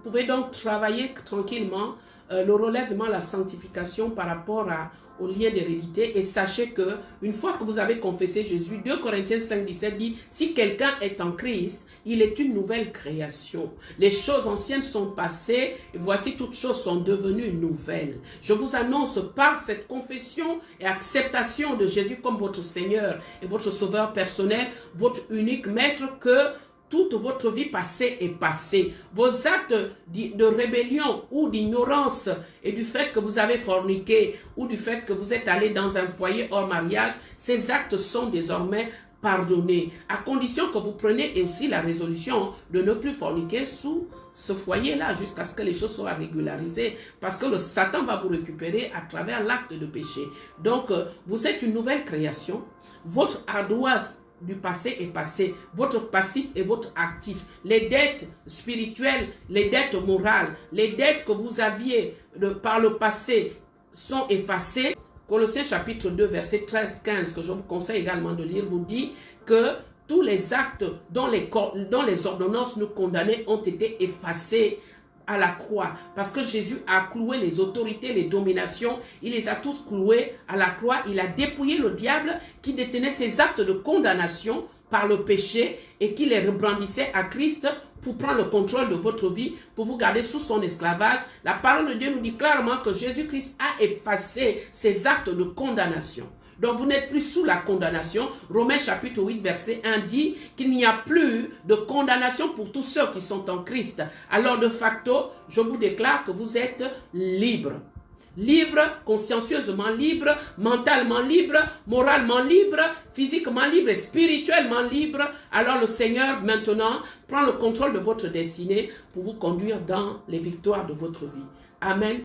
pouvez donc travailler tranquillement le relèvement, la sanctification par rapport au lien d'hérédité. Et sachez que une fois que vous avez confessé Jésus, 2 Corinthiens 5, 17 dit, si quelqu'un est en Christ, il est une nouvelle création. Les choses anciennes sont passées, et voici toutes choses sont devenues nouvelles. Je vous annonce par cette confession et acceptation de Jésus comme votre Seigneur et votre Sauveur personnel, votre unique Maître, que toute votre vie passée est passée. Vos actes de rébellion ou d'ignorance et du fait que vous avez forniqué ou du fait que vous êtes allé dans un foyer hors mariage, ces actes sont désormais pardonnés, à condition que vous preniez aussi la résolution de ne plus forniquer sous ce foyer-là jusqu'à ce que les choses soient régularisées, parce que le Satan va vous récupérer à travers l'acte de péché. Donc, vous êtes une nouvelle création. Votre ardoise du passé est passé, votre passif et votre actif, les dettes spirituelles, les dettes morales, les dettes que vous aviez par le passé sont effacées. Colossiens chapitre 2 verset 13-15 que je vous conseille également de lire vous dit que tous les actes dont les ordonnances nous condamnaient ont été effacés à la croix, parce que Jésus a cloué les autorités, les dominations, il les a tous cloués à la croix. Il a dépouillé le diable qui détenait ces actes de condamnation par le péché et qui les rebrandissait à Christ pour prendre le contrôle de votre vie, pour vous garder sous son esclavage. La parole de Dieu nous dit clairement que Jésus-Christ a effacé ces actes de condamnation. Donc vous n'êtes plus sous la condamnation. Romains chapitre 8 verset 1 dit qu'il n'y a plus de condamnation pour tous ceux qui sont en Christ. Alors de facto, je vous déclare que vous êtes libres. Libre, consciencieusement libre, mentalement libre, moralement libre, physiquement libre et spirituellement libre. Alors le Seigneur maintenant prend le contrôle de votre destinée pour vous conduire dans les victoires de votre vie. Amen.